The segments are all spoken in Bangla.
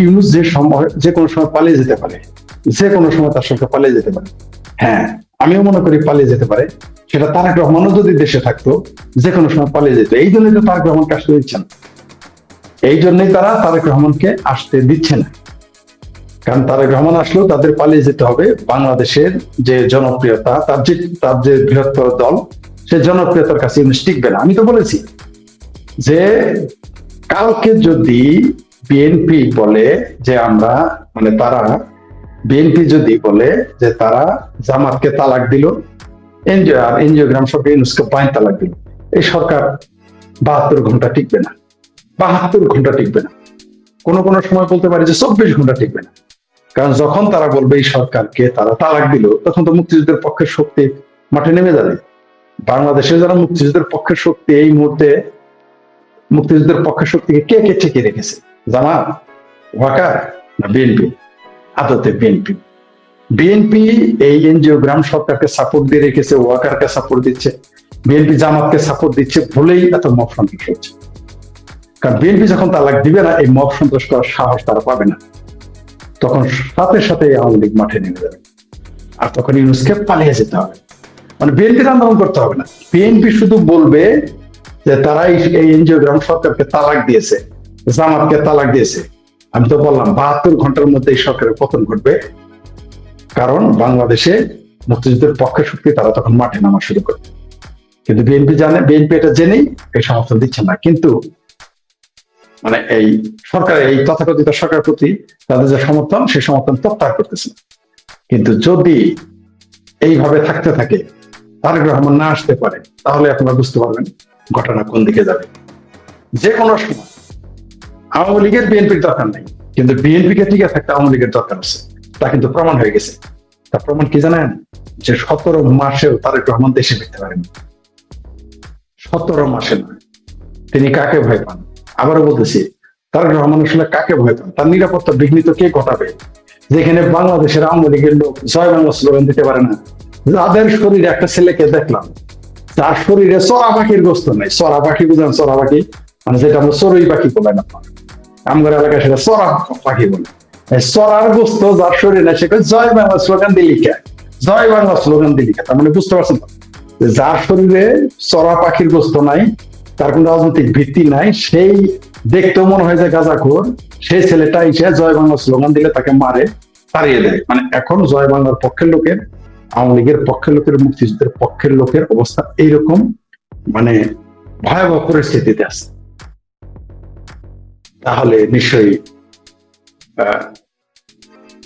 ইউনূস যে কোনো সময় পালিয়ে যেতে পারে, যে কোনো সময় তার সরকার পালিয়ে যেতে পারে। হ্যাঁ, আমিও মনে করি পালিয়ে যেতে পারে। সেটা তারেক রহমানও যদি দেশে থাকতো যে কোনো সময় পালিয়ে যেত। এই জন্যই তো তারেক রহমানকে আসতে দিচ্ছে না, এই জন্যই তারা তারেক রহমানকে আসতে দিচ্ছে না। কারণ তারেক রহমান আসলেও তাদের পালিয়ে যেতে হবে। বাংলাদেশের যে জনপ্রিয়তা, তার যে বৃহত্তর দল, সে জনপ্রিয়তার কাছে ইউনূস টিকবে না। আমি তো বলেছি যে কালকে যদি বিএনপি বলে যে আমরা, মানে তারা, বিএনপি যদি বলে যে তারা জামাতকে তালাক দিল, এনজিওগ্রাম সরকার ইউনূসকে বাইন তালাক দিল, এই সরকার 72 ঘন্টা টিকবে না, 72 ঘন্টা টিকবে না, কোন কোন সময় বলতে পারি যে 24 ঘন্টা টিকবে না। কারণ যখন তারা বলবে এই সরকারকে তারা তালাক দিল, তখন তো মুক্তিযুদ্ধের পক্ষের শক্তি মাঠে নেমে যাবে। বাংলাদেশে যারা মুক্তিযুদ্ধের পক্ষের শক্তি, এই মুহূর্তে মুক্তিযুদ্ধের পক্ষের শক্তিকে কে কে ঠেকে রেখেছে? জামাত, ওয়াকার না বিএনপি? আদতে বিএনপি। বিএনপি এই এনজিওগ্রাম সরকারকে সাপোর্ট দিয়ে রেখেছে, ওয়াকারকে সাপোর্ট দিচ্ছে, বিএনপি জামাতকে সাপোর্ট দিচ্ছে বলেই এত মব সন্ত্রাস হচ্ছে। কারণ বিএনপি যখন তালাক দিবে না, এই মব সন্ত্রাস করার সাহস তারা পাবে না, তখন সাথে সাথে আওয়ামী লীগ মাঠে নেমে যাবে। আর তখন ইউনূসকে পালিয়ে যেতে হবে, মানে বিএনপির আন্দোলন করতে হবে না। বিএনপি শুধু বলবে যে তারা এই এনজিওগ্রাম সরকারকে তালাক দিয়েছে, জামাতকে তালাক দিয়েছে। আমি তো বললাম 72 ঘন্টার মধ্যে এই সরকারের পতন ঘটবে। কারণ বাংলাদেশে মুক্তিযুদ্ধের পক্ষে শক্তি তারা তখন মাঠে নামা শুরু করবে। কিন্তু বিএনপি জানে, বিএনপি এটা জেনেই এই সমর্থন দিচ্ছে না। কিন্তু মানে এই সরকারের, এই তথাকথিত সরকারের প্রতি তাদের যে সমর্থন, সেই সমর্থন প্রত্যাহার করতেছে। কিন্তু যদি এইভাবে থাকতে থাকে, তারেক রহমান না আসতে পারে, তাহলে আপনারা বুঝতে পারবেন ঘটনা কোন দিকে যাবে। যে কোনো সময় আওয়ামী লীগের বিএনপির দরকার নেই, কিন্তু বিএনপিকে টিকে থাকতে আওয়ামী লীগের দরকার আছে। তা কিন্তু প্রমাণ হয়ে গেছে। তার প্রমাণ কি জানেন? যে 17 মাসেও তারেক রহমান দেশে ফিরতে পারেনি। 17 মাসে নয়। তিনি কাকে ভয় পান? আবারও বলতেছি, তারেক রহমান আসলে কাকে ভয় পান? তার নিরাপত্তা বিঘ্নিত কে ঘটাবে? যেখানে বাংলাদেশের আওয়ামী লীগের লোক জয় বাংলা স্লোগান দিতে পারে না, যাদের শরীরে, একটা ছেলেকে দেখলাম যার শরীরে চড়া পাখির গোস্ত নেই। চড়া পাখি বুঝেন? চড়া পাখি মানে যেটা আমরা চড়ুই পাখি বলেন, আপনার আমার এলাকায় সেটা চড়া পাখি বলে। চড়ার গোস্ত যার শরীরে নেই, সেটা জয় বাংলা স্লোগান দিলিকা, জয় বাংলা স্লোগান দিলিকা। তার মানে বুঝতে পারছেন যার শরীরে চড়া পাখির গোস্ত নাই, তার কোন রাজনৈতিক ভিত্তি নাই, সেই দেখতেও মনে হয় যে গাঁজাখোর, সেই ছেলেটা এসে জয় বাংলা স্লোগান দিলে তাকে মারে, তাড়িয়ে দেয়। মানে এখন জয় বাংলার পক্ষের লোকের, আওয়ামী লীগের পক্ষের লোকের, মুক্তিযুদ্ধের পক্ষের লোকের অবস্থা এইরকম, মানে ভয়াবহ পরিস্থিতিতে আছে। তাহলে নিশ্চয়ই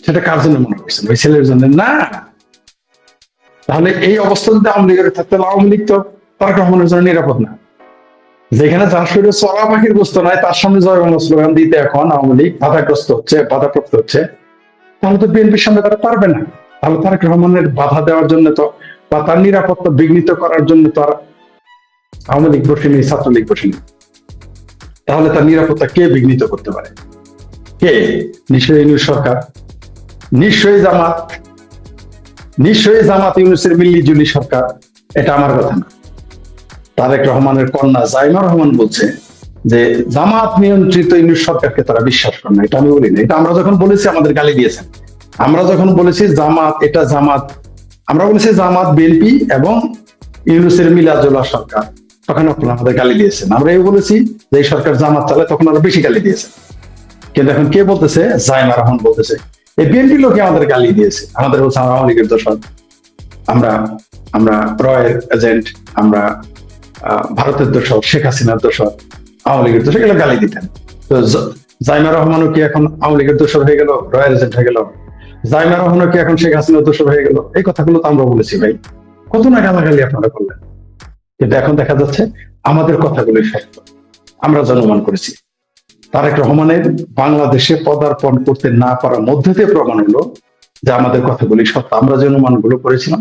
সেটা কার জন্য মনে করছেন? ওই ছেলের জন্য না। তাহলে এই অবস্থা যদি আওয়ামী লীগের থাকতে, আওয়ামী লীগ তো তারেক রহমানের জন্য নিরাপদ না। যেখানে যার শরীরে চড়া পাখির গোস্ত নাই, তার সামনে জয় বাংলা স্লোগান দিতে এখন আওয়ামী লীগ বাধাগ্রস্ত হচ্ছে, বাধাপ্রাপ্ত হচ্ছে, তাহলে তো বিএনপির সামনে তারা পারবে না। তাহলে তারেক রহমানের বাধা দেওয়ার জন্য তো, বা তার নিরাপত্তা বিঘ্নিত করার জন্য তো আর আওয়ামী লীগ বসেনি, ছাত্রলীগ বসেনি। তাহলে তার নিরাপত্তা কে বিঘ্নিত করতে পারে? কে? নিশ্চয়ই ইউনূস সরকার, নিশ্চয়ই জামাত, নিশ্চয়ই জামাত ইউনূসের মিল্লিজুলি সরকার। এটা আমার কথা না। তারেক রহমানের কন্যা জাইমা রহমান বলছে যে জামাত নিয়ন্ত্রিত ইউনূস সরকারকে তারা বিশ্বাস করে না। এটা আমি বলি না, এটা আমরা যখন বলেছি আমাদের গালি দিয়েছেন। আমরা যখন বলেছি জামাত, এটা জামাত, আমরা বলেছি জামাত, বিএনপি এবং ইউনূসের মিলাজুলা সরকার, তখন আপনারা আমাদের গালি দিয়েছেন। আমরা এই বলেছি যে এই সরকার জামাত চালে, তখন আরো বেশি গালি দিয়েছেন। কিন্তু এখন কে বলতেছে? জাইমা রহমান বলতেছে এই বিএনপি লোকে আমাদের গালি দিয়েছে, আমাদের বলছে আমরা আওয়ামী লীগের দোষর, আমরা আমরা রয়ের এজেন্ট, আমরা ভারতের দোষর, শেখ হাসিনার দোষর, আওয়ামী লীগের দোষর, এগুলো গালি দিতেন। তো জাইমা রহমানও কি এখন আওয়ামী লীগের দোষর হয়ে গেল, রয়ের এজেন্ট হয়ে গেল? জাইমা রহমানও কি এখন শেখ হাসিনার দোষর হয়ে গেল? এই কথাগুলো তো আমরা বলেছি ভাই, কত না গালাগালি আপনারা করলেন। কিন্তু এখন দেখা যাচ্ছে আমাদের কথাগুলোই সত্য, আমরা জনমান করেছি। তারেক রহমানের বাংলাদেশে পদার্পণ করতে না পারার মধ্যে দিয়ে প্রমাণ হলো যে আমাদের কথাগুলি সত্য। আমরা যে অনুমানগুলো করেছিলাম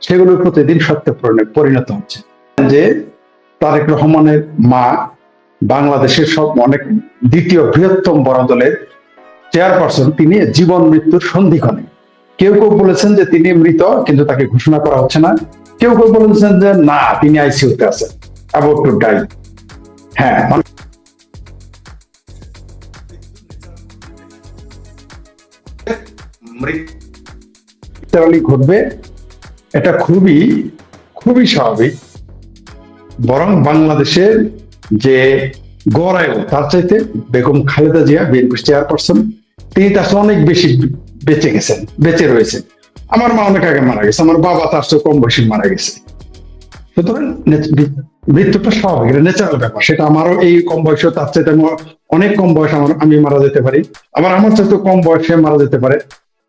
সেগুলো প্রতিদিন সত্যে পরিণত হচ্ছে। যে তারেক রহমানের মা বাংলাদেশের সব অনেক দ্বিতীয় বৃহত্তম বড় দলের চেয়ারপারসন, তিনি জীবন মৃত্যুর সন্ধিক্ষণে। কেউ কেউ বলেছেন যে তিনি মৃত, কিন্তু তাকে ঘোষণা করা হচ্ছে না। কেউ কেউ বলেছেন যে না, তিনি আইসিইউতে আছেন, অ্যাবাউট টু ডাই। হ্যাঁ, মৃত্যু ঘটবে, এটা খুবই খুবই স্বাভাবিক। বরং বাংলাদেশের যে গড় আয়ু তার চাইতে বেগম খালেদা জিয়া, বিএনপি চেয়ারপারসন, তিনি তার চেয়ে অনেক বেশি বেঁচে রয়েছেন। আমার মা অনেক আগে মারা গেছে, আমার বাবা তার চেয়ে কম বয়সী মারা গেছে। সুতরাং মৃত্যুটা স্বাভাবিক, এটা ন্যাচারাল ব্যাপার। সেটা আমারও এই কম বয়সে, তার চাইতে অনেক কম বয়স আমি মারা যেতে পারি, আবার আমার চাইতে কম বয়সে মারা যেতে পারে,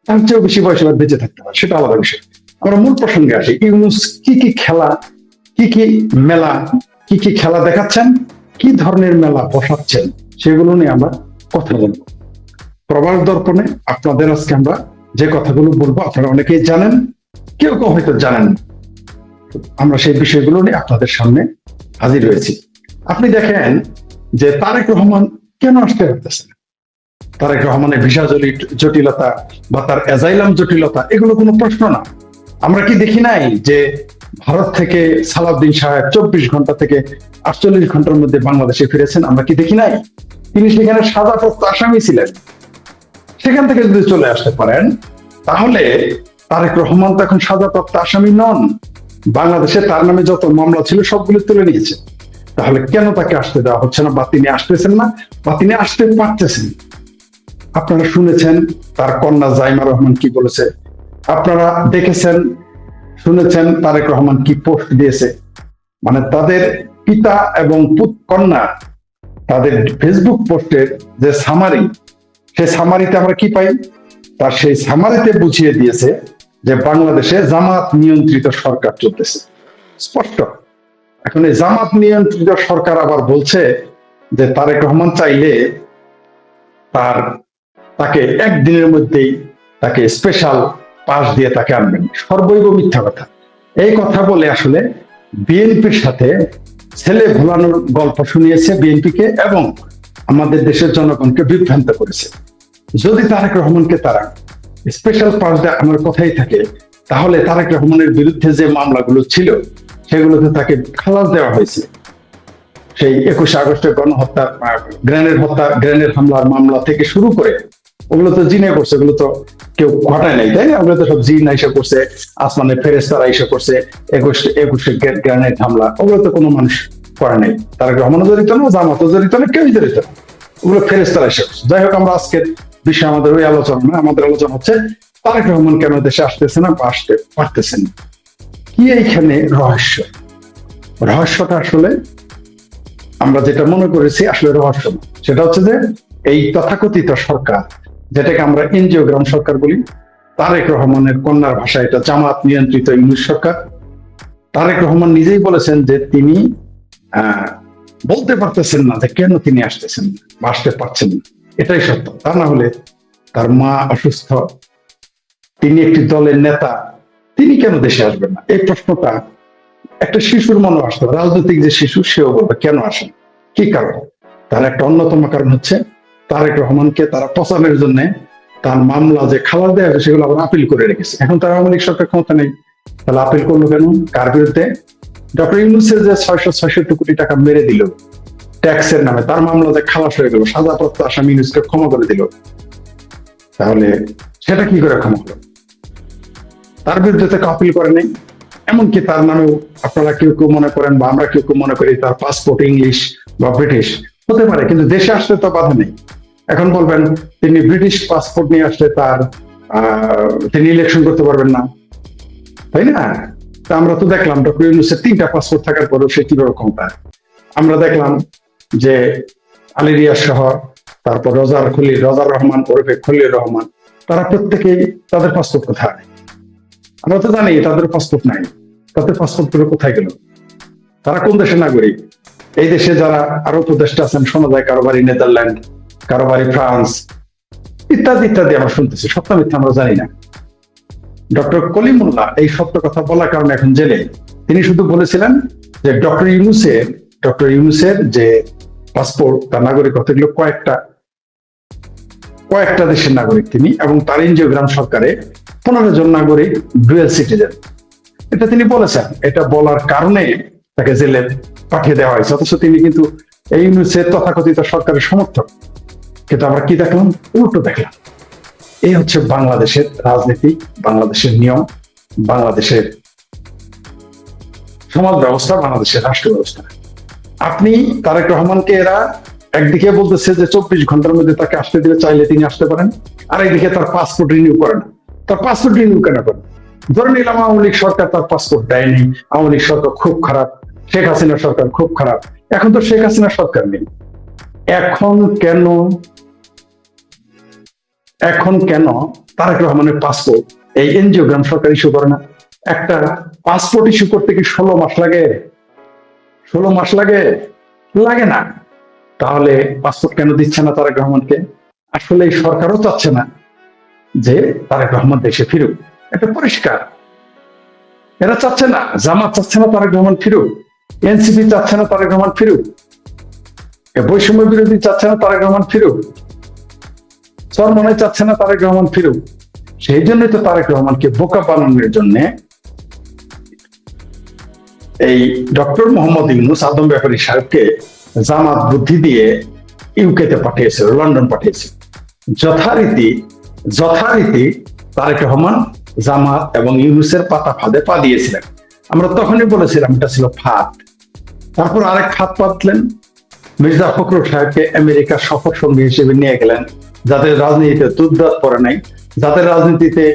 তার চেয়েও বেশি বয়সে বেঁচে থাকতে পারে, সেটা আলাদা বিষয়। আমরা মূল প্রসঙ্গে আসি। ইউনূস কি কি খেলা, কি কি মেলা, কি কি খেলা দেখাচ্ছেন, কি ধরনের মেলা বসাচ্ছেন, সেগুলো নিয়ে আমরা কথা বলবো। প্রবাস দর্পণে আপনাদের আজকে আমরা যে কথাগুলো বলবো আপনারা অনেকেই জানেন, কেউ কেউ হয়তো জানেন। আমরা সেই বিষয়গুলো নিয়ে আপনাদের সামনে হাজির হয়েছি। আপনি দেখেন যে তারেক রহমান কেন আসতে পারতেছে না। তারেক রহমানের ভিসা জটিলতা বা তার অ্যাজাইলাম জটিলতা, এগুলো কোনো প্রশ্ন না। আমরা কি দেখি নাই যে ভারত থেকে সালাউদ্দিন সাহেব 24 ঘন্টা থেকে 48 ঘন্টার মধ্যে বাংলাদেশে ফিরেছেন? আমরা কি দেখি নাই? তিনি সেখানে সাজাপ্রাপ্ত আসামি ছিলেন। সেখান থেকে যদি চলে আসতে পারেন, তাহলে তারেক রহমান তো এখন সাজাপ্রাপ্ত আসামি নন। বাংলাদেশে তার নামে যত মামলা ছিল সবগুলো তুলে নিয়েছে। তাহলে কেন তাকে আসতে দেওয়া হচ্ছে না, বা তিনি আসতেছেন না, বা তিনি আসতে পারতেছেন? আপনারা শুনেছেন তার কন্যা জাইমা রহমান কি বলেছে, আপনারা দেখেছেন শুনেছেন তারেক রহমান কি পোস্ট দিয়েছে। মানে তাদের পিতা এবং কন্যা তাদের ফেসবুক পোস্টের যে সামারি, সেই সামারিতে আমরা কি পাই? তার সেই সামারিতে বুঝিয়ে দিয়েছে যে বাংলাদেশে জামাত নিয়ন্ত্রিত সরকার চলতেছে, স্পষ্ট। এখন এই জামাত নিয়ন্ত্রিত সরকার আবার বলছে যে তারেক রহমান চাইলে তাকে একদিনের মধ্যেই তাকে স্পেশাল পাস দিয়ে তাকে আনবেন। সর্বৈব মিথ্যা কথা। এই কথা বলে আসলে বিএনপির সাথে ছেলে ভোলানোর গল্প শুনিয়েছে বিএনপিকে, এবং আমাদের দেশের জনগণকে বিভ্রান্ত করেছে। যদি তারেক রহমানকে তারা স্পেশাল পাস দেওয়া আমার কথাই থাকে, তাহলে তারেক রহমানের বিরুদ্ধে যে মামলাগুলো ছিল সেগুলোতে তাকে খালাস দেওয়া হয়েছে। সেই 21 আগস্টের গণহত্যা, গ্রেনেড হামলার মামলা থেকে শুরু করে, ওগুলো তো জিনে করছে, ওগুলো তো কেউ ঘটায় নাই, তাই না? ওগুলো তো সব জিন আইসা করছে, আসমানে ফেরেশতারা আইসা করছে। 21 গ্রেনেড হামলা, ওগুলো তো কোনো মানুষ করে নাই। তারেক রহমানও জড়িত না, জামাতও জড়িত না, কেউই জড়িত না, ওগুলো ফেরেশতারা আইসা করছে। যাই হোক, আমরা আজকের বিষয় আমাদের ওই আলোচনা না, আমাদের আলোচনা হচ্ছে তারেক রহমান কেন দেশে আসতেছে না বা আসতে পারতেছেন। কি এইখানে রহস্য? রহস্যটা আসলে আমরা যেটা মনে করেছি আসলে রহস্য না। সেটা হচ্ছে যে এই তথাকথিত সরকার, যেটাকে আমরা এনজিওগ্রাম সরকার বলি, তারেক রহমানের কন্যার ভাষায় এটা জামাত নিয়ন্ত্রিত ইউনূস সরকার। তারেক রহমান নিজেই বলেছেন যে তিনি বলতে পারতেছেন না যে কেন তিনি আসতেছেন বা আসতে পারছেন না। এটাই সত্য। তা না হলে তার মা অসুস্থ, তিনি একটি দলের নেতা, তিনি কেন দেশে আসবেন না? এই প্রশ্নটা একটা শিশুর মনে আসতো, রাজনৈতিক যে শিশু, সেও বলবে কেন আসেন, কি কারণ? তার একটা অন্যতম কারণ হচ্ছে তারেক রহমানকে তারা পচানোর জন্য তার মামলা যে খালাস দেওয়া হয়েছে সেগুলো আবার আপিল করে রেখেছে। এখন তার আওয়ামী লীগ সরকার ক্ষমতা নেই, তাহলে আপিল করলো কেন? কার বিরুদ্ধে? ডক্টর ইউনূসের যে 666 কোটি টাকা মেরে দিল ট্যাক্সের নামে, তার মামলা যে খালাস হয়ে গেল, সাজাপ্রাপ্ত আসামি ইউনূসকে ক্ষমা করে দিল, তাহলে সেটা কি করে ক্ষমা হলো? তার বিরুদ্ধে তাকে আপিল করে নেই। এমনকি তার নামেও আপনারা কেউ কেউ মনে করেন বা আমরা কেউ কেউ মনে করি তার পাসপোর্ট ইংলিশ বা ব্রিটিশ হতে পারে, কিন্তু দেশে আসলে তো বাধা নেই। এখন বলবেন তিনি ব্রিটিশ পাসপোর্ট নিয়ে আসলে তিনি ইলেকশন করতে পারবেন না, তাই না? তা আমরা তো দেখলাম ডক্টর ইউনূসের 3টা পাসপোর্ট থাকার পরেও সে কিভাবে ক্ষমতা। আমরা দেখলাম যে আলী রিয়াজ সহ, তারপর রজার রহমান ওরফে খলিল রহমান, তারা প্রত্যেকেই তাদের পাসপোর্ট কোথায়? আমরা তো জানি তাদের পাসপোর্ট নাই। তাদের পাসপোর্ট গুলো কোথায় গেল? তারা কোন দেশের নাগরিক? এই দেশে যারা আরো উপদেষ্টা আছেন, শোনা যায় কারো বাড়ি নেদারল্যান্ড, কারো বাড়ি ফ্রান্স, ইত্যাদি ইত্যাদি আমরা শুনতেছি। সত্য মিথ্যা আমরা জানি না। ডক্টর কলিমুল্লাহ এই সত্য কথা বলার কারণে এখন জেলে। তিনি শুধু বলেছিলেন যে ডক্টর ইউনূসের যে পাসপোর্ট, তার নাগরিকত্ব এগুলো কয়েকটা দেশের নাগরিক তিনি, এবং তার এনজিওগ্রাম সরকারে 15 জন নাগরিক ডুয়েল সিটিজেন। এটা তিনি বলেছেন। এটা বলার কারণে তাকে জেলে পাঠিয়ে দেওয়া হয়েছে। অথচ তিনি কিন্তু এই ইউনূসের তথাকথিত সরকারের সমর্থক। কিন্তু আমরা কি দেখলাম? উল্টো দেখলাম। এই হচ্ছে বাংলাদেশের রাজনীতি, বাংলাদেশের নিয়ম, বাংলাদেশের সমাজ ব্যবস্থা, বাংলাদেশের রাষ্ট্র ব্যবস্থা। আপনি তারেক রহমানকে এরা একদিকে বলতেছে যে 24 ঘন্টার মধ্যে তাকে আসতে দিলে চাইলে তিনি আসতে পারেন, আর একদিকে তার পাসপোর্ট রিনিউ করে না। তার পাসপোর্ট রিনিউ কেন করে? ধরে নিলাম আওয়ামী লীগ সরকার তার পাসপোর্ট দেয়নি, আওয়ামী লীগ সরকার খুব খারাপ, শেখ হাসিনা সরকার খুব খারাপ। এখন তো শেখ হাসিনা সরকার নেই। এখন কেন তারেক রহমানের পাসপোর্ট এই এনজিওগ্রাম সরকার ইস্যু করে না? একটা পাসপোর্ট ইস্যু করতে কি 16 মাস লাগে? 16 মাস লাগে? লাগে না। তাহলে পাসপোর্ট কেন দিচ্ছে না তারেক রহমানকে? আসলে এই সরকারও চাচ্ছে না যে তারেক রহমান দেশে ফিরুক, এটা পরিষ্কার। এরা চাচ্ছে না, জামাত চাচ্ছে না তারেক রহমান ফিরুক, এনসিপি চাচ্ছে না তারেক রহমান ফিরুক, বৈষম্য বিরোধী চাচ্ছে না তারেক রহমান ফিরুক, চরমনাই চাচ্ছে না তারেক রহমান ফিরুক। সেই জন্যই তো তারেক রহমানকে বোকা বানানোর জন্য এই ডক্টর মোহাম্মদ ইউনূস আদম ব্যাপারী সাহেবকে জামাত বুদ্ধি দিয়ে ইউকেতে পাঠিয়েছিল, লন্ডন পাঠিয়েছিল। যথারীতি তারেক রহমান জামাত এবং ইউনূসের পাতা ফাঁদে পা দিয়েছিলেন। আমরা তখনই বলেছিলাম এটা ছিল ফাঁদ। তারপর আরেক ফাঁদ পাতলেন, মির্জা ফখরুল সাহেবকে আমেরিকার সফর সঙ্গী হিসেবে নিয়ে গেলেন, যাদের রাজনীতিতে দুধদাত পড়ে নাই, যাদের রাজনীতিতে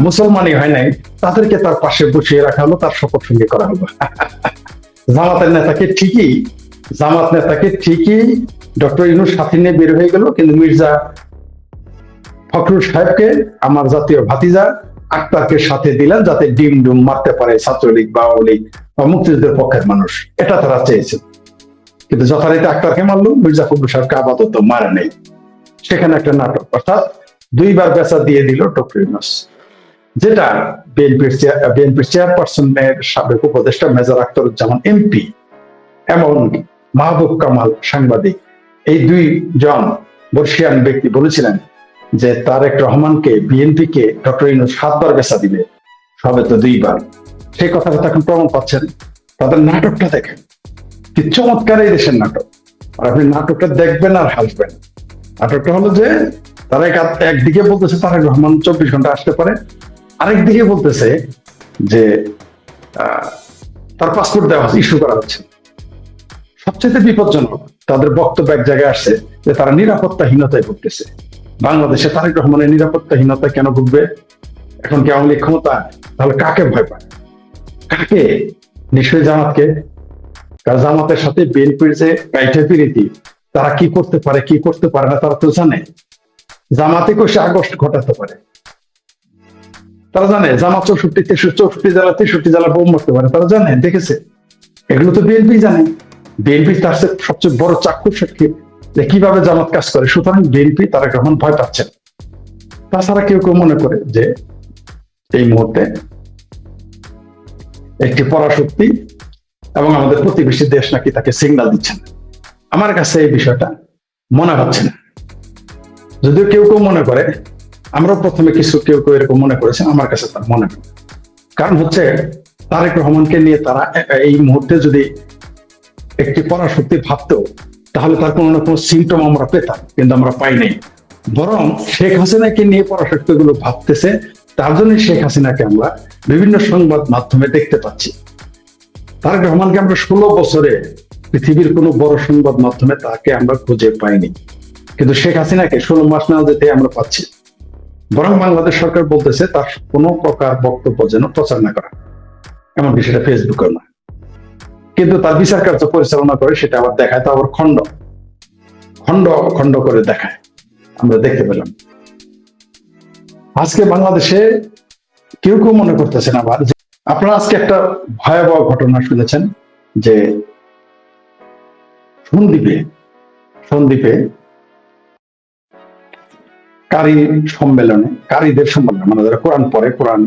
মুসলমানই হয় নাই, তাদেরকে তার পাশে বসিয়ে রাখা হলো, তার সফর সঙ্গী করা হলো। জামাত নেতাকে ঠিকই ডক্টর ইউনূস সাথে নিয়ে বের হয়ে গেল, কিন্তু মির্জা ফখরুল সাহেবকে, আমার জাতীয় ভাতিজা আক্তারকে সাথে দিলেন, যাতে ডিম ডুম মারতে পারে ছাত্রলীগ বা আওয়ামী লীগ বা মুক্তিযুদ্ধের পক্ষের মানুষ। এটা তারা চেয়েছেন। কিন্তু যথারীতি আক্তারকে মারলো, মির্জা ফখরুল সাহেবকে আপাতত মারে নেই। সেখানে একটা নাটক, অর্থাৎ 2 বার বেচা দিয়ে দিল ডক্টর ইউনূস, যেটা বিএনপির চেয়ারপারসনের সাবেক উপদেষ্টা মেজর আখতারুজ্জামান এমপি এবং মাহবুব কামাল সাংবাদিক, এই 2 জন বর্ষিয়ান ব্যক্তি বলেছিলেন যে তারেক রহমানকে, বিএনপিকে ডক্টর ইউনূস 7 বার বেচা দিবে, সবে তো 2 বার। সেই কথাটা এখন প্রমাণ পাচ্ছেন। তাদের নাটকটা দেখেন, কি চমৎকার এই দেশের নাটক। আর আপনি নাটকটা দেখবেন আর হাসবেন। নাটকটা হলো যে তারা একদিকে বলতেছে তারেক রহমান 24 ঘন্টা আসতে পারে, আরেকদিকে বলতেছে যে তার পাসপোর্ট দেওয়া ইস্যু করা হচ্ছে। সবচেয়ে বিপজ্জনক, তাদের বক্তব্য এক জায়গায় আসছে যে তারা নিরাপত্তাহীনতায় ভুগতেছে। বাংলাদেশে তারেক রহমানের নিরাপত্তাহীনতা কেন ভুগবে? এখন কি আওয়ামী লীগ ক্ষমতা? তাহলে কাকে ভয় পায়? কাকে? নিশ্চয়ই জামাতকে। কারণ জামাতের সাথে বিএনপির যে কাইটা পিরিতি, তারা কি করতে পারে কি করতে পারে না তারা তো জানে। জামাতে কোষে আগস্ট ঘটাতে পারে, তারা জানে। জামাত 64 জেলা 63 জেলা বোম মারতে পারে, তারা জানে, দেখেছে। এগুলো তো বিএনপি জানে। বিএনপি তার সবচেয়ে বড় চাক্ষুষ সাক্ষী যে কিভাবে জামাত কাজ করে। সুতরাং বিএনপি তারেক রহমান ভয় পাচ্ছেন। তাছাড়া কেউ কেউ মনে করে যে এই মুহূর্তে একটি পরাশক্তি এবং আমাদের প্রতিবেশী দেশ নাকি তাকে সিগন্যাল দিচ্ছেন। আমার কাছে এই বিষয়টা মনে হচ্ছে না। যদিও কেউ কেউ মনে করে, আমরা প্রথমে কেউ কেউ এরকম মনে করেছেন, আমার কাছে তার মনে হয়। কারণ হচ্ছে তারেক রহমানকে নিয়ে তারা এই মুহূর্তে যদি একটি পরাশক্তি ভাবতো, তাহলে তার কোনো না কোনো সিমটম আমরা পেতাম, কিন্তু আমরা পাই নাই। বরং শেখ হাসিনাকে নিয়ে পরাশক্তি গুলো ভাবতেছে, তার জন্য শেখ হাসিনাকে আমরা বিভিন্ন সংবাদ মাধ্যমে দেখতে পাচ্ছি। তারেক রহমানকে আমরা 16 বছরে পৃথিবীর কোনো বড় সংবাদ মাধ্যমে তাকে আমরা খুঁজে পাইনি, কিন্তু শেখ হাসিনাকে 16 মাস না যেতে আমরা পাচ্ছি। বরং বাংলাদেশ সরকার বলতেছে তার কোনো প্রকার বক্তব্য যেন প্রচার না করা, এমনকি সেটা ফেসবুকে না। কিন্তু তার বিচার কার্য পরিচালনা করে সেটা আবার দেখায়, তো আবার খন্ড খন্ড করে দেখায়। আমরা দেখতে পেলাম আজকে বাংলাদেশে কেউ কেউ মনে করতেছেন আবার, আপনারা আজকে একটা ভয়াবহ ঘটনা শুনেছেন যে সন্দ্বীপে কারীদের সম্মেলনে, মানে যারা কোরআন পড়ে, কোরআন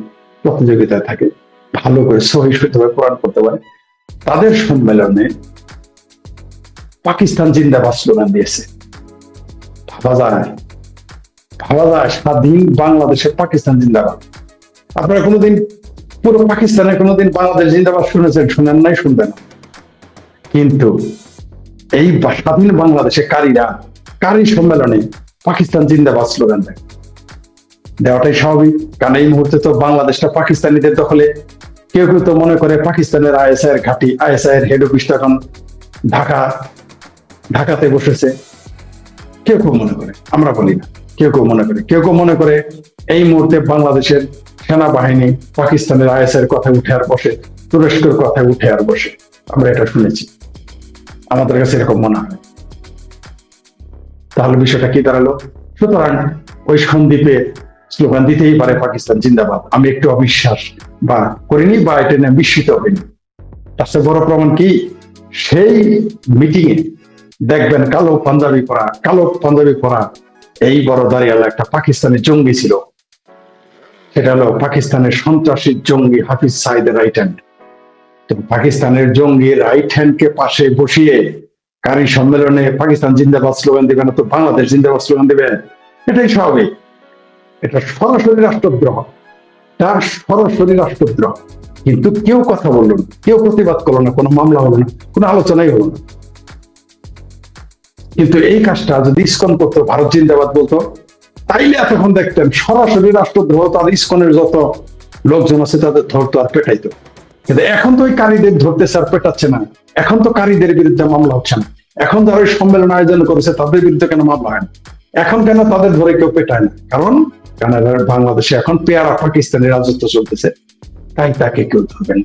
প্রতিযোগিতায় থাকে, ভালো করে সহি শুদ্ধভাবে কোরআন পড়তে পারে, তাদের সম্মেলনে পাকিস্তান জিন্দাবাদ স্লোগান দিয়েছে। ভাবা যায় স্বাধীন বাংলাদেশে পাকিস্তান জিন্দাবাদ। আপনারা কোনোদিন পুরো পাকিস্তানের কোনোদিন বাংলাদেশ জিন্দাবাদ শুনেছেন? শুনেন নাই, শুনবেন। কিন্তু এই স্বাধীন বাংলাদেশে কারী সম্মেলনে পাকিস্তান জিন্দাবাদ স্লোগান দেয়। দেওয়াটাই স্বাভাবিক, কারণ এই মুহূর্তে তো বাংলাদেশটা পাকিস্তানিদের দখলে। কেউ কেউ তো মনে করে পাকিস্তানের আইএসআই এর ঘাঁটি, আইএসআই এর হেড অফিসটা এখন ঢাকা, ঢাকাতে বসেছে। কেউ কেউ মনে করে, আমরা বলি না, কেউ কেউ মনে করে, কেউ কেউ মনে করে এই মুহূর্তে বাংলাদেশের সেনাবাহিনী পাকিস্তানের আইএসআই এর কথা উঠে আর বসে, তুরস্কের কথা উঠে আর বসে। আমরা এটা শুনেছি, আমাদের কাছে এরকম মনে হয়। তাহলে বিষয়টা কি দাঁড়ালো? সুতরাং ওই সন্দ্বীপে স্লোগান দিতেই পারে পাকিস্তান জিন্দাবাদ, আমি একটু অবিশ্বাস বা করিনি বা এটা নিয়ে বিস্মিত হইনি। তার চেয়ে বড় প্রমাণ কি, সেই মিটিং এ দেখবেন কালো পাঞ্জাবি পরা এই বড় দাঁড়িয়ালা একটা পাকিস্তানি জঙ্গি ছিল। সেটা হলো পাকিস্তানের সন্ত্রাসী জঙ্গি হাফিজ সাইদের রাইট হ্যান্ড। পাকিস্তানের জঙ্গি রাইট হ্যান্ড কে পাশে বসিয়ে কারি সম্মেলনে পাকিস্তান জিন্দাবাদ স্লোগান দিবেন, তো বাংলাদেশ জিন্দাবাদ স্লোগান দিবেন, এটাই স্বাভাবিক। এটা সরাসরি রাষ্ট্রদ্রোহ, তার সরাসরি রাষ্ট্রদ্রোহ। কিন্তু কেউ কথা বললো না, কেউ প্রতিবাদ করলো না, কোনো মামলা হলো না, কোনো আলোচনাই হলো না। কিন্তু এই কাজটা যদি ইসকন করতো, ভারত জিন্দাবাদ বলতো, তাইলে এতক্ষণ দেখতেন সরাসরি রাষ্ট্রদ্রোহ, তার ইসকনের যত লোকজন আছে তাদের ধরতো আর পেটাইতো। কিন্তু এখন তো ওই কারীদের ধরতেছে আর পেটাচ্ছে না, এখন তো কারীদের বিরুদ্ধে মামলা হচ্ছে না, এখন যারা ওই সম্মেলন আয়োজন করেছে তাদের বিরুদ্ধে কেন মামলা হয় না, এখন কেন তাদের ধরে কেউ পেটায় না? কারণ বাংলাদেশে এখন পেয়ারা পাকিস্তানি রাজত্ব চলতেছে, তাই তাকে কেউ ধরবেন।